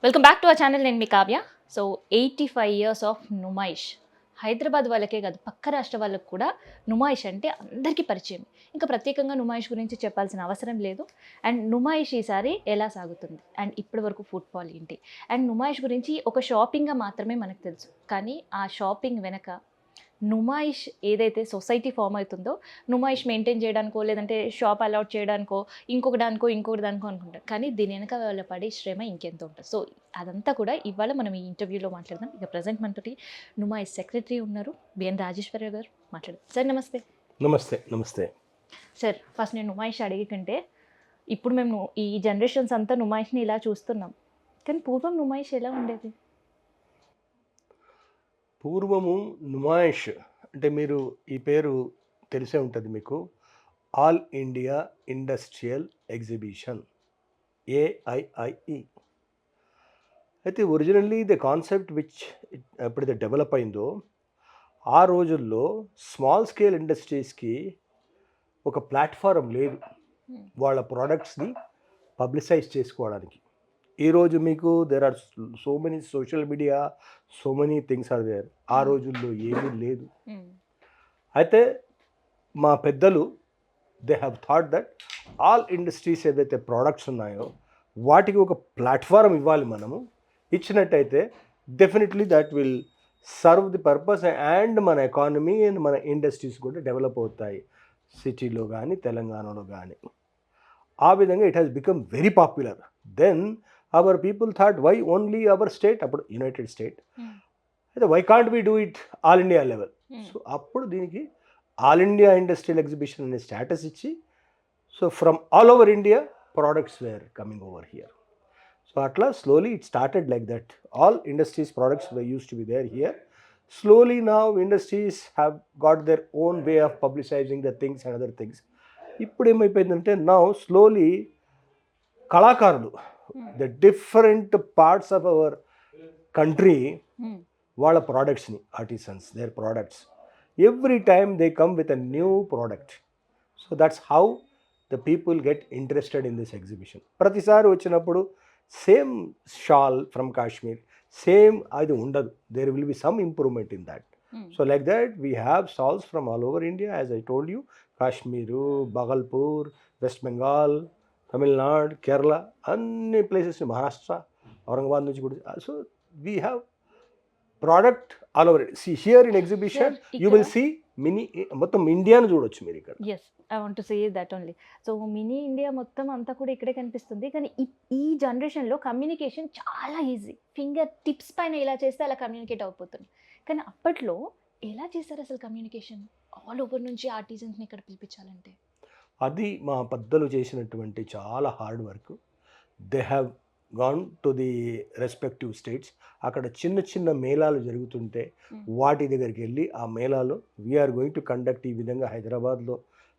Welcome back to our channel. నేను మీ Kavya. So 85 years of Numaish. Hyderabad వాళ్ళకే కాదు, పక్క రాష్ట్ర వాళ్ళకు కూడా నుమాయిష్ అంటే అందరికీ పరిచయం. ఇంకా ప్రత్యేకంగా నుమాయిష్ గురించి చెప్పాల్సిన అవసరం లేదు. అండ్ నుమాయిష్ ఈసారి ఎలా సాగుతుంది అండ్ ఇప్పటి వరకు ఫుట్ఫాల్ ఏంటి అండ్ నుమాయిష్ గురించి ఒక షాపింగ్గా మాత్రమే మనకు తెలుసు. కానీ ఆ షాపింగ్ వెనక నుమాయిష్ ఏదైతే సొసైటీ ఫామ్ అవుతుందో, నుమాయిష్ మెయింటైన్ చేయడానికో లేదంటే షాప్ అలాట్ చేయడానికో ఇంకొక దానికో అనుకుంటారు. కానీ దీని వెనక వాళ్ళ పడే శ్రమ ఇంకెంత ఉంటుంది. సో అదంతా కూడా ఇవాళ మనం ఈ ఇంటర్వ్యూలో మాట్లాడదాం. ఇక ప్రజెంట్ మనతోటి నుమాయిష్ సెక్రటరీ ఉన్నారు, బిఎన్ రాజేశ్వరరావు గారు. మాట్లాడదాం సార్. నమస్తే. నమస్తే. నమస్తే సార్. ఫస్ట్ నేను నుమాయిష్ అడిగే కంటే ఇప్పుడు మేము ఈ జనరేషన్స్ అంతా నుమాయిష్ని ఇలా చూస్తున్నాం, కానీ పూర్వం నుమాయిష్ ఎలా ఉండేది? పూర్వము నుమాయిష్ అంటే మీరు ఈ పేరు తెలిసే ఉంటుంది మీకు. All India industrial exhibition, AIIE. అయితే ఒరిజినల్లీ ద కాన్సెప్ట్ విచ్ ఎప్పుడైతే డెవలప్ అయిందో ఆ రోజుల్లో స్మాల్ స్కేల్ ఇండస్ట్రీస్కి ఒక ప్లాట్ఫారం లేదు వాళ్ళ ప్రోడక్ట్స్ని పబ్లిసైజ్ చేసుకోవడానికి. ఈరోజు మీకు there are so many social media, so many things are there. ఆ రోజుల్లో ఏమీ లేదు. అయితే మా పెద్దలు they have thought that all industries ఏదైతే ప్రోడక్ట్స్ ఉన్నాయో వాటికి ఒక ప్లాట్ఫారం ఇవ్వాలి. మనము ఇచ్చినట్టయితే definitely that will serve the purpose and మన ఎకానమీ అండ్ మన ఇండస్ట్రీస్ కూడా డెవలప్ అవుతాయి, సిటీలో కానీ తెలంగాణలో కానీ. ఆ విధంగా it has become very popular. Then our people thought why only our state, అప్పుడు యునైటెడ్ స్టేట్, అయితే why can't we do it all India level. So అప్పుడు దీనికి ఆల్ ఇండియా ఇండస్ట్రియల్ ఎగ్జిబిషన్ అనే స్టేటస్ ఇచ్చి, so from all over India products were coming over here. So అట్లా slowly it started like that. All industries products were use to be there here. Slowly now industries have got their own way of publicizing the things and other things. ఇప్పుడు ఏమైపోయిందంటే now slowly కళాకారులు, the different parts of our country, వాళ్ళ ప్రోడక్ట్స్ని, artisans, their products, every time they come with a new product. So that's how the people get interested in this exhibition. ప్రతిసారి వచ్చినప్పుడు same shawl from Kashmir, same అది ఉండదు. There will be some improvement in that. So like that we have stalls from all over India, as I told you. Kashmir, Bhagalpur, West Bengal, Tamil Nadu, Kerala, అన్ని places, Maharashtra, Aurangabad నుంచి కూడా. So we have product all over. See here in exhibition you will see mini, మొత్తం ఇండియాను చూడొచ్చు మీరు ఇక్కడ. Yes, I want to say that only. So mini India మొత్తం అంతా కూడా ఇక్కడే కనిపిస్తుంది. కానీ ఈ జనరేషన్లో కమ్యూనికేషన్ చాలా ఈజీ. ఫింగర్ టిప్స్ పైన ఇలా చేస్తే అలా కమ్యూనికేట్ అయిపోతుంది. కానీ అప్పట్లో ఎలా చేశారు అసలు కమ్యూనికేషన్? ఆల్ ఓవర్ నుంచి ఆర్టిజన్స్ని ఇక్కడ పిలిపించాలంటే అది మా పెద్దలు చేసినటువంటి చాలా hard work. They have gone to the respective states. అక్కడ చిన్న చిన్న మేళాలు జరుగుతుంటే వాటి దగ్గరికి వెళ్ళి ఆ మేళాలో వీఆర్ గోయింగ్ టు కండక్ట్, ఈ విధంగా హైదరాబాద్లో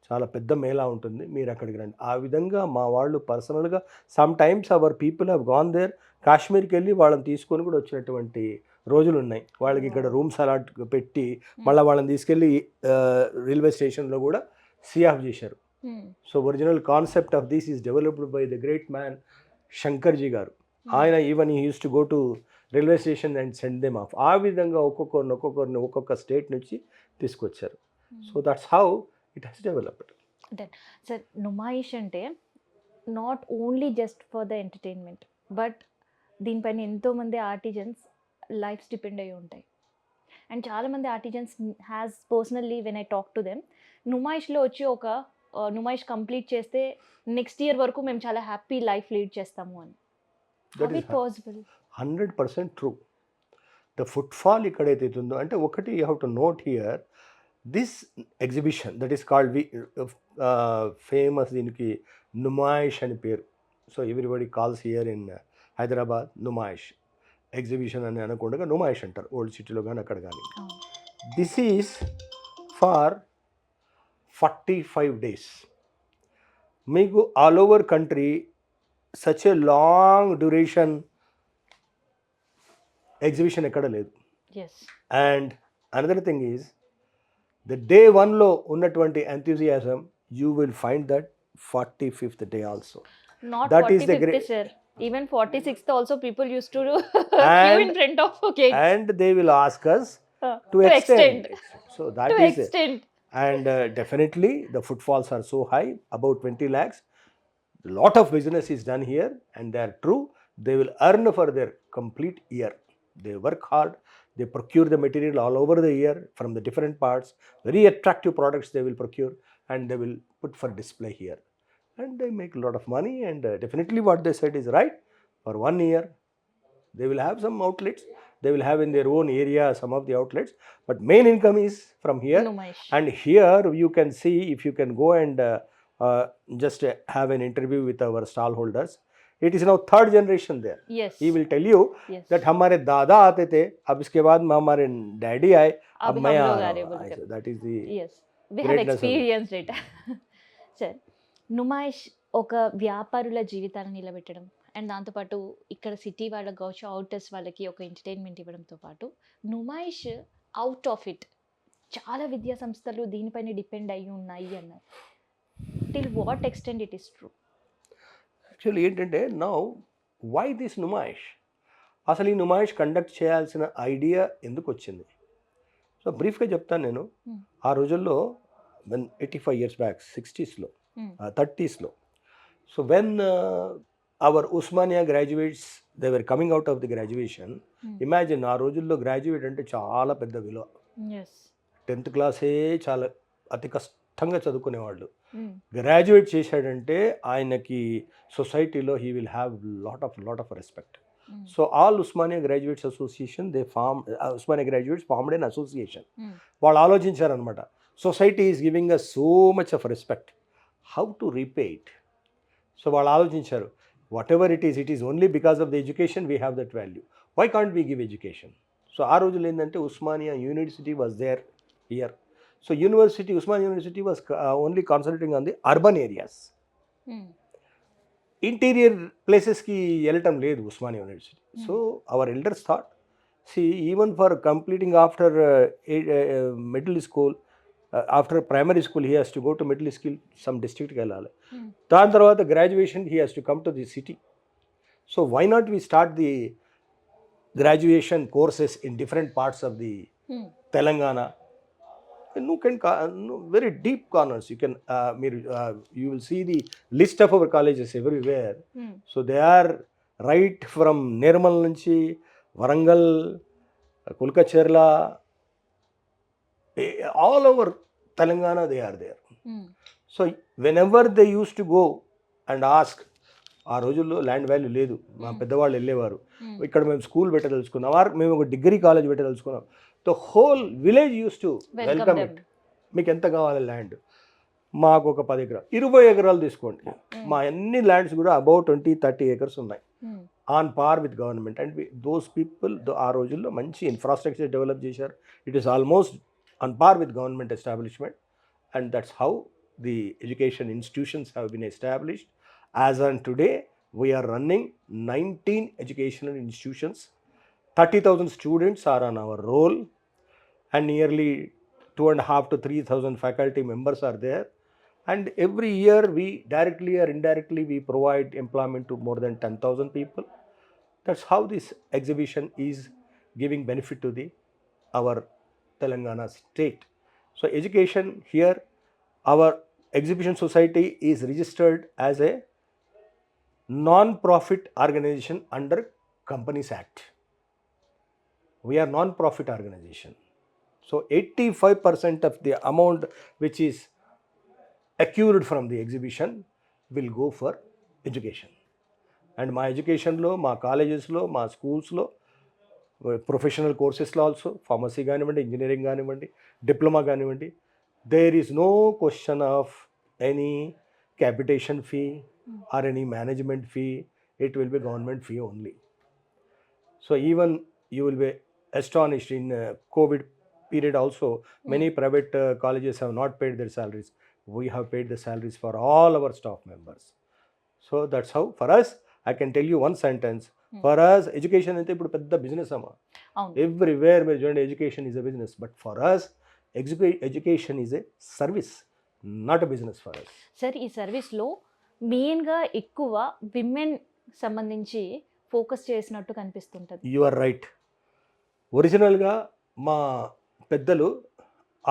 చాలా పెద్ద మేళా ఉంటుంది, మీరు అక్కడికి రండి. ఆ విధంగా మా వాళ్ళు పర్సనల్గా sometimes our people have gone there. కాశ్మీర్కి వెళ్ళి వాళ్ళని తీసుకొని కూడా వచ్చినటువంటి రోజులు ఉన్నాయి. వాళ్ళకి ఇక్కడ రూమ్స్ అలాట్ పెట్టి మళ్ళీ వాళ్ళని తీసుకెళ్ళి రైల్వే స్టేషన్లో కూడా సీ ఆఫ్ చేశారు. So original concept of this is developed by the great man Shankarji గారు. ఆయన even he use to go to railway station and send them off. ఆ విధంగా ఒక్కొక్కరిని ఒక్కొక్క స్టేట్ నుంచి తీసుకొచ్చారు. So that's how it has developed. Sir, Numaish అంటే not only just for the entertainment, but దీనిపైన ఎంతోమంది ఆర్టిజన్స్ లైఫ్స్ డిపెండ్ అయ్యి ఉంటాయి. అండ్ చాలామంది artisans has personally when I talk to them, నుమాయిష్లో వచ్చి ఒక నుమాయిష్ కంప్లీట్ చేస్తే నెక్స్ట్ ఇయర్ వరకు మేము చాలా హ్యాపీ లైఫ్ లీడ్ చేస్తాము అని. That is possible. 100% true. The footfall ఎక్కడైతే ఉందో, అంటే ఒకటి you have to note here, this exhibition that is called famous, దీనికి నుమాయిష్ అని పేరు. So everybody calls here in Hyderabad Numaish exhibition అని అనకుండా నుమాయిష్ అంటారు, ఓల్డ్ సిటీలో కానీ అక్కడ కానీ. This is for 45 days. మీకు all over country such a long duration exhibition ఎక్కడ లేదు. And another thing is the day 1లో ఉన్నటువంటి enthusiasm you will find that 45th day also. Not That is the 45th, sir. Even 46th also people use to queue And in front of gates and they will ask us to to extend. Extend So that to is it. Extend. And definitely the footfalls are so high, about 20 lakhs. Lot of business is done here, and they are true. They will earn for their complete year. They work hard. They procure the material all over the year from the different parts. Very attractive products they will procure, and they will put for display here. And they make a lot of money. And definitely what they said is right. For 1 year, they will have some outlets. They will have in their own area some of the outlets. But main income is from here. నుమైష్. And here you can see, if you can go and just have an interview with our stallholders. It is now third generation there. Yes. He will tell you Yes. that हमारे दादा आते थे, अब इसके बाद में हमारे daddy आए, अब अभी मैं हम आ लोग रहा आ रहे हूँ. बोल कर. That is the Yes. We have greatness of it. experienced it. సరే, నుమైష్ ఒక వ్యాపారుల జీవితాలను నిలబెట్టడం అండ్ దాంతోపాటు ఇక్కడ సిటీ వాళ్ళకి కావచ్చు, అవుటర్స్ వాళ్ళకి ఒక ఎంటర్టైన్మెంట్ ఇవ్వడంతో పాటు నుమైష్ అవుట్ ఆఫ్ ఇట్ చాలా విద్యా సంస్థలు దీనిపైన డిపెండ్ అయ్యి ఉన్నాయి అన్నారు. Till what extend it is true? Actually ఏంటంటే నౌ వై దిస్ నుమాయిష్, అసలు ఈ నుమాయిష్ కండక్ట్ చేయాల్సిన ఐడియా ఎందుకు వచ్చింది? సో బ్రీఫ్గా చెప్తాను నేను. ఆ రోజుల్లో వెన్ 85 years బ్యాక్ 60sలో 30sలో, so when our Osmania graduates they were coming out of the graduation, imagine ఆ రోజుల్లో గ్రాడ్యుయేట్ అంటే చాలా పెద్ద విలువ. 10th క్లాసే చాలా అతి కష్టంగా చదువుకునేవాళ్ళు. గ్రాడ్యుయేట్ చేశాడంటే ఆయనకి సొసైటీలో he will have lot of respect. So all Osmania graduates association Osmania graduates formed an association. వాళ్ళు ఆలోచించారనమాట, society is giving us so much of respect, how to repay it. So వాళ్ళు ఆలోచించారు, whatever it is only because of the education we have that value, why can't we give education. So ఆ రోజులు ఏంటంటే Osmania university was there here. So Usmania University was only concentrating on the urban areas. Interior places ki వెళ్ళటం లేదు Usmania University. So our elders thought, see, even for completing after middle school, after primary school, he has to go to middle school, some district కి వెళ్ళాలి. దాని తర్వాత graduation he has to come to the city. So why not we start the graduation courses in different parts of the Telangana. Very deep corners. You can you will see the list of our colleges everywhere. So they are right from Nirmal nunchi, Warangal, Kulkacherla, all over Telangana they are there. So whenever they used to go and ask, ఆ రోజుల్లో land value లేదు, మా పెద్దవాళ్ళు వెళ్ళేవారు, ఇక్కడ మేము school పెట్టదలుచుకున్నాం, మేము ఒక డిగ్రీ కాలేజ్ పెట్టదలుచుకున్నాం, the whole village use to welcome it. మీకు ఎంత కావాలి ల్యాండ్? మాకు ఒక 10 ఎకరాలు 20 ఎకరాలు తీసుకోండి. మా అన్ని ల్యాండ్స్ కూడా అబౌట్ 20-30 acres ఉన్నాయి, on par with government. And those people ఆ రోజుల్లో మంచి ఇన్ఫ్రాస్ట్రక్చర్ డెవలప్ చేశారు. It is almost on par with government establishment. And that's how the education institutions have been established. As on today, we are running 19 educational institutions. 30,000 students are on our roll, and nearly 2,500 to 3,000 faculty members are there. And every year, we directly or indirectly we provide employment to more than 10,000 people. That's how this exhibition is giving benefit to our Telangana state. So education here, our exhibition society is registered as a non-profit organization under Companies Act. We are non-profit organization. So 85% of the amount which is accrued from the exhibition will go for education. And my education lo, my colleges lo, my schools lo, professional courses lo also, pharmacy ganivandi, engineering ganivandi, diploma ganivandi, there is no question of any capitation fee or any management fee. It will be government fee only. So even you will be astonished, in COVID period also, many private colleges have not paid their salaries. We have paid the salaries for all our staff members. So that's how, for us, I can tell you one sentence. For us, education ante ippudu pedda business amma. Everywhere మీరు చూడండి, education is a business. But for us, education is a service, not a business for us. Sir, ఈ సర్వీస్లో మెయిన్గా ఎక్కువ women సంబంధించి focus చేసినట్టు కనిపిస్తుంటది. You are right. ఒరిజినల్‌గా మా పెద్దలు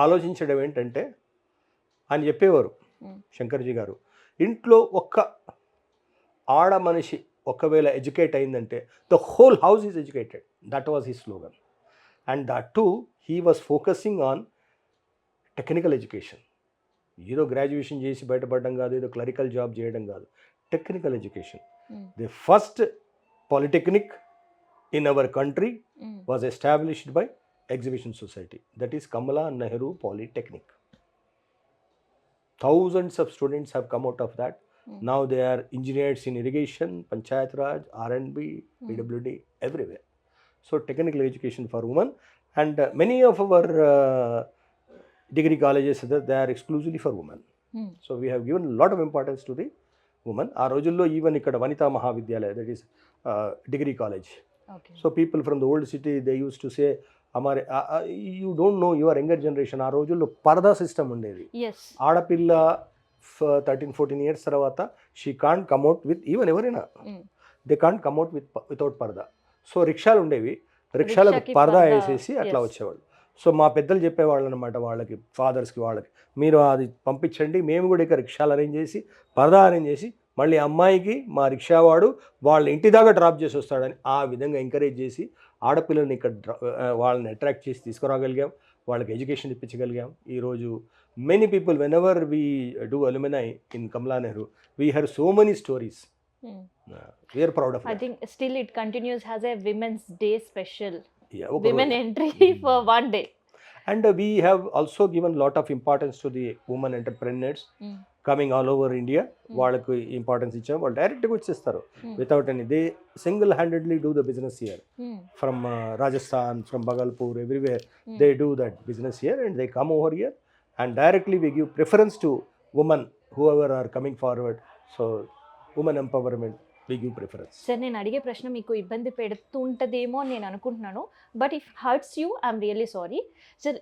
ఆలోచించడం ఏంటంటే, ఆయన చెప్పేవారు హ్మ్. శంకర్జీ గారు, ఇంట్లో ఒక్క ఆడ మనిషి ఒకవేళ ఎడ్యుకేట్ అయిందంటే the whole house is educated. That was his slogan. And that too he was focusing on technical education. ఏదో గ్రాడ్యుయేషన్ చేసి బయటపడడం కాదు, ఏదో క్లరికల్ జాబ్ చేయడం కాదు. Technical education. Hmm. The first polytechnic in our country హ్మ్. was established by Exhibition Society, that is Kamala Nehru Polytechnic. Thousands of students have come out of that. Hmm. Now they are engineers in irrigation, Panchayat Raj, R&B, Hmm. PWD, everywhere. So technical education for women, and many of our degree colleges, they are exclusively for women. హ్మ్. So we have given a lot of importance to the women. ఆ రోజుల్లో even ఇక్కడ Vanitha Mahavidyalaya, that is degree college. Okay. So people from the old city, they used to say, "Amare, you don't know your younger generation." ఆ రోజుల్లో పరదా system ఉండేది. Yes. ఆడపిల్ల 13-14 years తర్వాత she can't కమ్అట్ with even ఎవరైనా హ్మ్. దే కాంట్ కమ్అట్ వితౌట్ పరదా. So రిక్షాలు ఉండేవి, రిక్షాలకు రిక్షాకి పరదా పరదా, వేసేసి అట్లా yes. వచ్చేవాళ్ళు. సో మా పెద్దలు చెప్పేవాళ్ళు అనమాట వాళ్ళకి, ఫాదర్స్కి వాళ్ళకి, మీరు అది పంపించండి, మేము కూడా ఇక రిక్షాలు అరేంజ్ చేసి పరదా అరేంజ్ చేసి మళ్ళీ అమ్మాయికి మా రిక్షావాడు వాళ్ళ ఇంటి దాకా డ్రాప్ చేసి వస్తాడని ఆ విధంగా ఎంకరేజ్ చేసి ఆడపిల్లల్ని ఇక్కడ వాళ్ళని అట్రాక్ట్ చేసి తీసుకురాగలిగాం, వాళ్ళకి ఎడ్యుకేషన్ ఇప్పించగలిగాం. ఈరోజు many people whenever we do alumni in Kamala Nehru, we have so many stories. Hmm. We are proud of I think still it continues has a women's day special. That. Women entry for one day. And we have also given lot of importance to the women entrepreneurs coming all over India. వాళ్ళకి importance ఇచ్చాం. వాళ్ళు డైరెక్ట్గా వచ్చేస్తారు without any, they single handedly do the business here from Rajasthan, from Bhagalpur, everywhere they do that business here and they come over here and directly we give preference to women whoever are coming forward. So women empowerment, we give preference. Sir, నేను అడిగే ప్రశ్న మీకు ఇబ్బంది పెడుతుంటదేమో అని నేను అనుకుంటున్నాను, but if hurts you I'm really sorry. Sir,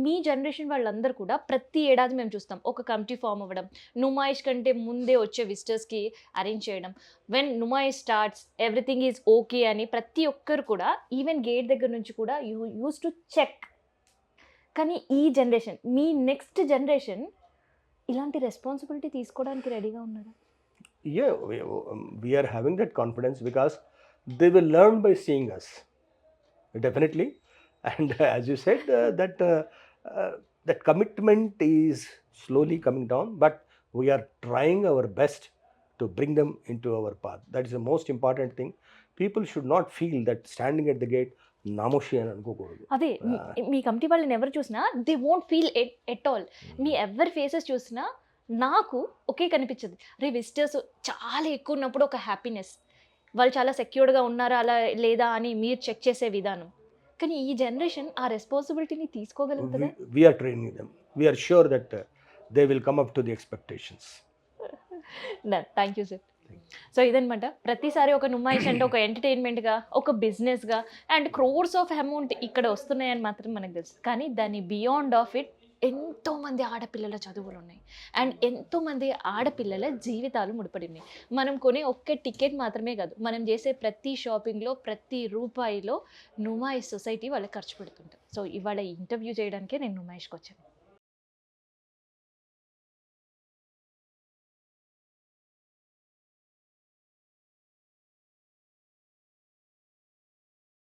మీ జనరేషన్ వాళ్ళందరూ కూడా ప్రతి ఏడాది మేము చూస్తాం ఒక కమిటీ ఫామ్ అవ్వడం, నుమాయిష్ కంటే ముందే వచ్చే విజిటర్స్కి అరేంజ్ చేయడం, when Numaish starts everything is okay అని ప్రతి ఒక్కరు కూడా ఈవెన్ గేట్ దగ్గర నుంచి కూడా యూస్ టు చెక్. కానీ ఈ జనరేషన్, మీ నెక్స్ట్ జనరేషన్ ఇలాంటి రెస్పాన్సిబిలిటీ తీసుకోవడానికి రెడీగా ఉన్నారా? Yeah, we are having that confidence because they will learn by seeing us, definitely. And as you said, that commitment is slowly coming down, but we are trying our best to bring them into our path. That is the most important thing. People should not feel that standing at the gate namoshi అని అనుకోకూడదు. అదే, మీ committee వాళ్ళని ఎవరు చూసినా they won't feel at all. మీ ఎవరి faces చూసినా నాకు ఒకే కనిపించదు, రే విజిటర్స్ చాలా ఎక్కువ ఉన్నప్పుడు ఒక హ్యాపీనెస్, వాళ్ళు చాలా సెక్యూర్డ్గా ఉన్నారా అలా లేదా అని మీరు చెక్ చేసే విధానం. కానీ ఈ జనరేషన్ ఆ రెస్పాన్సిబిలిటీని తీసుకోగలుగుతుందా? We are training them. We are sure that they will come up to the expectations. Thank you sir. So ఇదనమాట, ప్రతిసారి ఒక నుమాయిష్ అంటే ఒక ఎంటర్టైన్మెంట్గా, ఒక బిజినెస్గా అండ్ క్రోర్స్ ఆఫ్ అమౌంట్ ఇక్కడ వస్తున్నాయని మాత్రం మనకు తెలుసు. కానీ దాని బియాండ్ ఆఫ్ ఇట్ ఎంతోమంది ఆడపిల్లల చదువులు ఉన్నాయి అండ్ ఎంతోమంది ఆడపిల్లల జీవితాలు ముడిపడి ఉన్నాయి. మనం కొనే ఒక్క టికెట్ మాత్రమే కాదు, మనం చేసే ప్రతి షాపింగ్లో, ప్రతి రూపాయిలో నుమాయిష్ సొసైటీ వాళ్ళకి ఖర్చు పెడుతుంటారు. సో ఇవాళ ఇంటర్వ్యూ చేయడానికే నేను నుమాయిష్కి వచ్చాను.